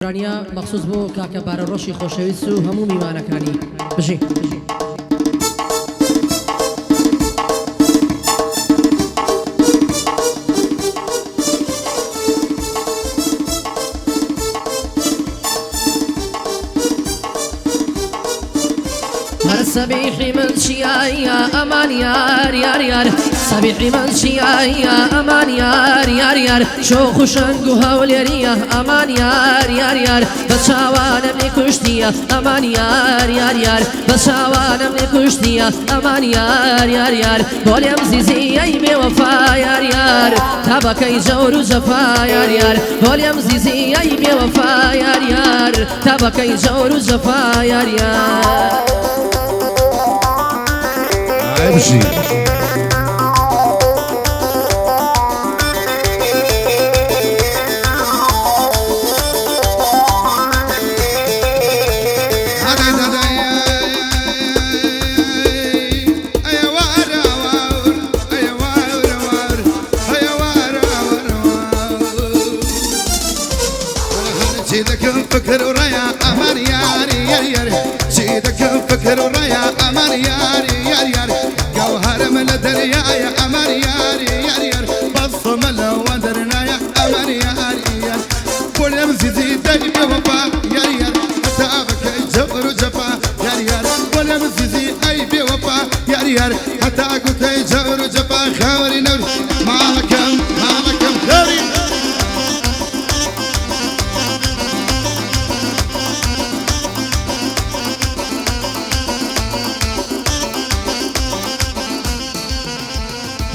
رانیا مخصوص بو کاکە بارەڕۆژی خۆشەویست و هەموو میوانەکانی بژی صبيحي من شيايا أمان يار يار يار صبيحي من شيايا أمان يار يار يار شوخ وشنق وهوليريا أمان يار يار يار بشاوانا من كشتيا أمان يار يار يار بشاوانا من كشتيا أمان يار يار يار بولي مزيزي أي بوفا يار يار تبكي جور وجفا يار يار بولي مزيزي أي بوفا يار يار تبكي جور وجفا يار يار امشي فكر ورايا امان ياري ياري ياري سيدك فكر ورايا امان ياري ياري ياري جوهر من الدنيا يا امان ياري ياري ياري بصم لو ودرنا يا امان ياري ياري كل مزيزي دايب وفا ياري ياري حتى جبر وجفا ياري ياري كل مزيزي اي بوفا ياري ياري حتى اكل جبر وجفا خاوري نوري مالكم خاوري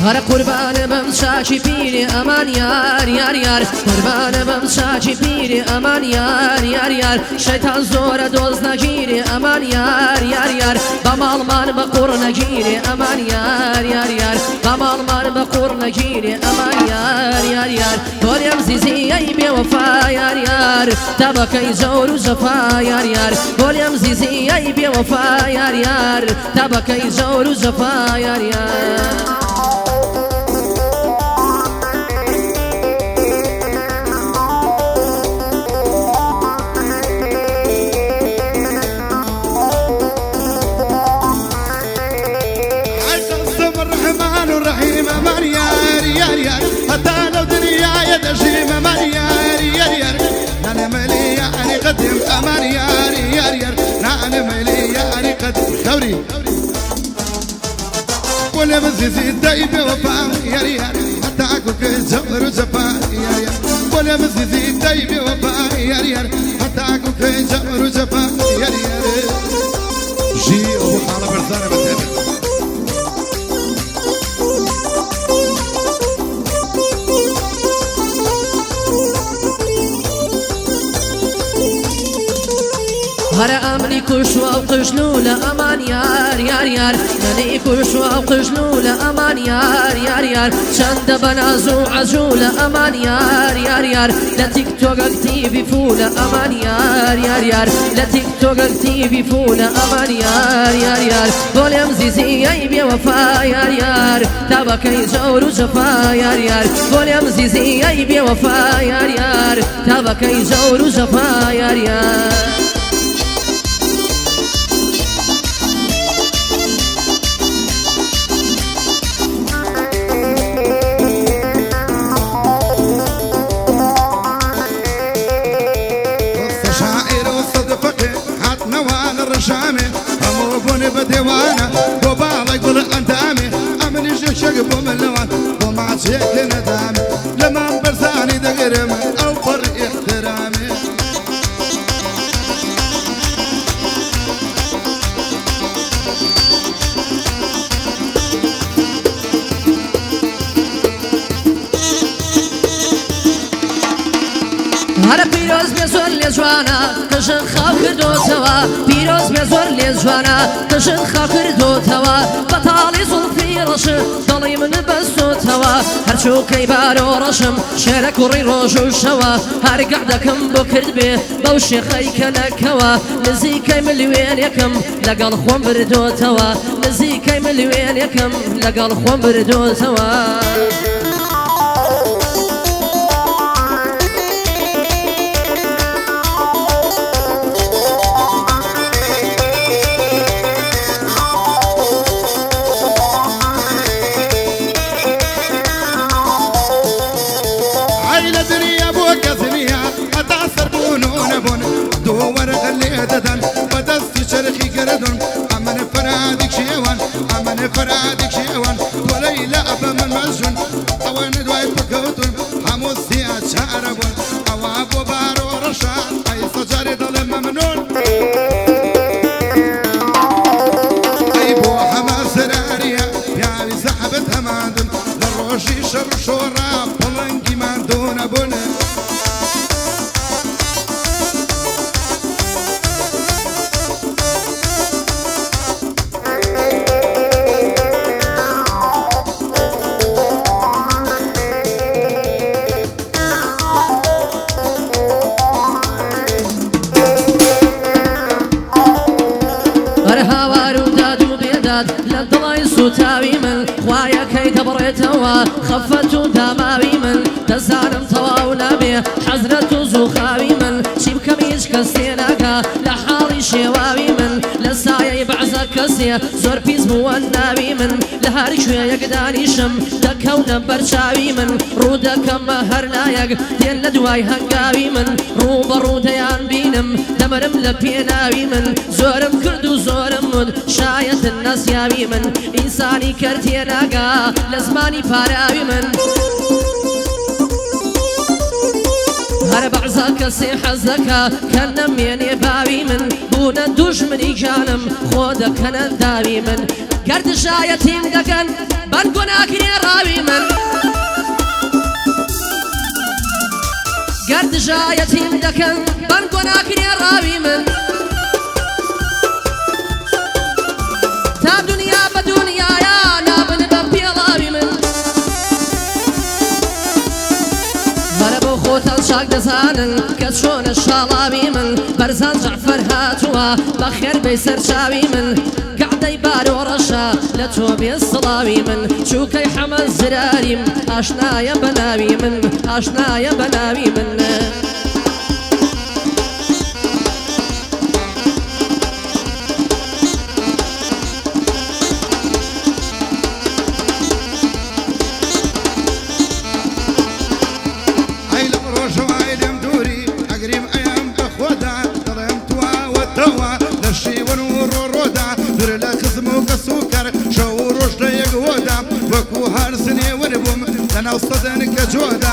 هر قربان من شاکی پیری امان یار یار یار قربان من شاکی پیری امان یار یار یار شیطان زور دوز نگیری امان یار یار یار بمال من بقور نگیری امان یار یار یار بمال من بقور نگیری امان یار یار یار گلیم زیزی ای بی وفا یار یار تبکی جور و جفا یار یار گلیم زیزی ای بی وفا یار یار تبکی جور و جفا یار یار الرحيم امان ياري ياري ياري حتى لو دنياي تجيم امان ياري ياري ياري انا مالي يعني قدم امان ياري ياري ياري انا مالي يعني قدم خوري ولا مزيزي دايب وفا ياري ياري حتى اكوك جبر وجفا ياري ياري ولا مزيزي دايب وفا ياري ياري حتى اكوك جبر وجفا ياري ياري جي ابو حاله برزانه بتهبل هر امنی کشوا و قجنول امان یار یار یار منی کشوا و قجنول امان یار یار یار چند بنازو عجول امان یار یار یار لتیک توک اکتیوی فول امان یار یار یار لتیک توک اکتیوی فول امان یار یار یار گلیم زیزی ای بی وفا یار یار تبکی جور و جفا یار یار گلیم زیزی ای بی وفا یار یار تبکی جور و جفا یار یار الرشامي هموفوني بديوانا وبالك بالأندامي أمني شك بملوان ومع شيك ندامي لما برساني دقرم أو بر احترامي هر پیروز میزور لیزوانا کشن خواه کردو توا پیروز میزور لیزوانا کشن خواه کردو توا بطالی زلفی رشم دلی من بستو توا هر چوکی بارو رشم شیر کوری روشو شوا هر قعدکم بکرد بی بوشی خی کنکوا نزیکی ملیوین یکم لگل خوام بردو توا نزیکی ملیوین یکم لگل خوام بردو توا ورق اللي ددن بدست شرخي كردن أمن فرادك شيوان أمن فرادك شيوان وليلى أبا من مزن طوان دواي بكوتن حموس سياد شعربون أواب وبارو رشاد أي صجاري ظلم ممنون أي بو حماس راريا يعني سحبتها ماندن للروشي شر شورا بلنكي ماندون أبونا للضلاي سوتاوي من خوايا كي دبريتوا خفتو دماوي من تزانم تواونا بيه حزرتو زوخاوي من شيب كميش كسيناكا لحالي شواوي من لسايا بعزا كسي زور بيز مواناوي من لهاري شوية يقداني شم دكونا برشاوي من رودا كما هرنايق دين لدواي هنقاوي من روبا روديان بينم دمرم لبيناوي من زورم كردو زورم مد شايت الناس ياوي من إنساني كرتيناقا لزماني باراوي من هر بعزا كسي حزكا كان ميني باوي من بونا دجمني جانم خودا كان داوي من قرد شايتيم دقن بنقونا كني راوي من قرد شايتيم دقن بنقونا كني راوي من تا دنيا بدنيا يا نابن ببيضاوي من ضربوا خوتا شاق دزانن كتشون الشالاوي من برزان جعفر هاتوا بخير بيسر شاوي من قعدي بارو رشا لتوبي الصلاوي من شوكي حمل زراري اشنا يا بناوي من اشنا يا بناوي من أنا وصدنك جودا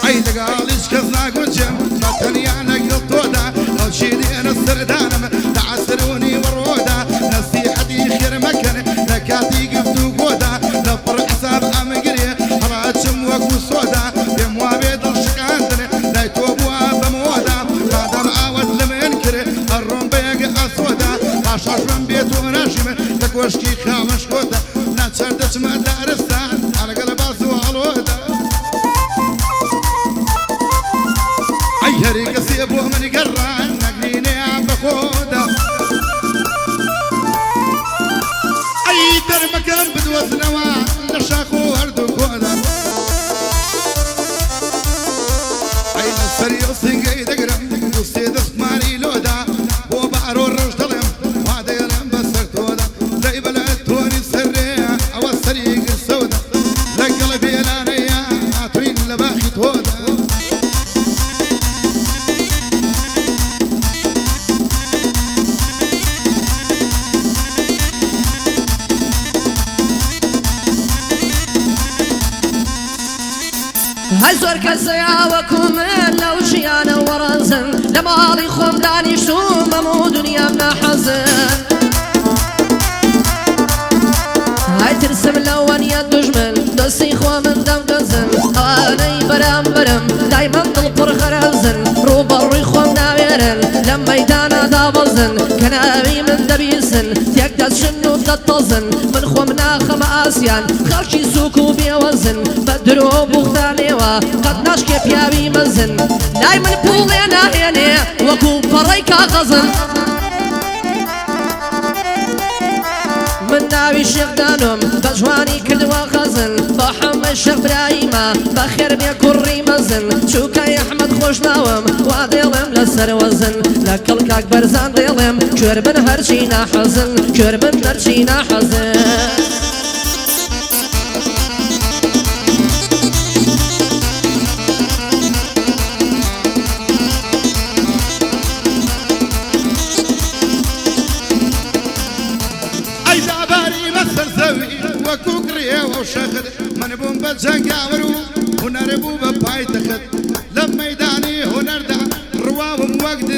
أي تقاليش كذنا قجم تنيا نقل تودا لو شيرين السردانم تعسروني ورودا نصيحتي خير مكان لكاتي قفتو قودا لفر حساب أمقري حراتشم وكو صودا بموابيد الشقاندن لا يتوبوا بمودا قادم عاود لم ينكر الروم بيق أسودا عشاش من بيتو ناشم تكوشكي خامش قودا شردش ما دارستان على قلباس وعلودا عيري قصيبوه من قران نقليني عم بخودا اي ترمكن بدوث نوان نشاخو هردو كودا اي نصري وصنقي دقرم وصيد اسماني لودا وبعرو الرجدلم وهذا يلم بسرتودا زي بلعتوني السري الطريق السودا لقلبي نانيا عطوين لباحي تودا هزور كزيا وكومن لو شيانا ورنزن لمالي خوم داني شوم ممو دنيا من حزن هاي ترسم لون يا دجمن دسي خوا من دم دزن اني برام برم دايما طلبر خرزن روبا روي خوم ناويرن لما يدانا دابزن كنابي من دبيسن تيكدت شنو تطزن من خومنا خم اسيان خلشي سوكو بيوزن بدرو بوختانيوا قد ناشكي بيابي مزن دايما بولينا هيني وكو بريكا غزن من ناوي الشيخ دانم بجواني كدوا غزن بحم الشيخ برايما بخير بيا كوري مزن شوكاي احمد خوش ناوم واديلم لسر وزن لكل كاك برزان ديلم كربن هرشينا حزن كربن هرشينا حزن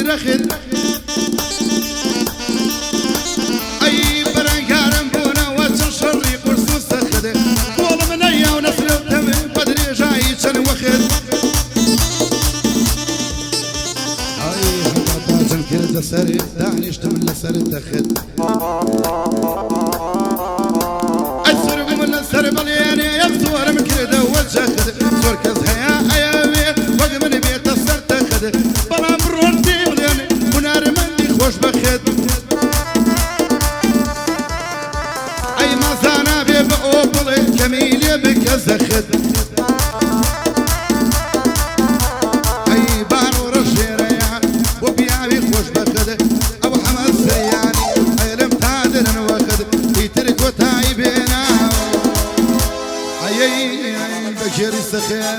رخد أي برنكارم بونا وتشري قرصو سخد والله من أيا ونسر الدم بدري جاي شن وخد أي هذا تنكر تسري دعني اشتم لسر تخد أسرب من السر بلياني يصور من كده وجهد صور كزهيا أيامي وقت من بيت السر تخد بلا مرون تيمليني ونار مندي خوش بخد أي ما زانا بيبقوبلي كميلي بك زخد أي بارو رشيريا وبيابي خوش بخد أبو حمد سياني أي لم تعدل وخد يترك وتايبينا أي بشير السخير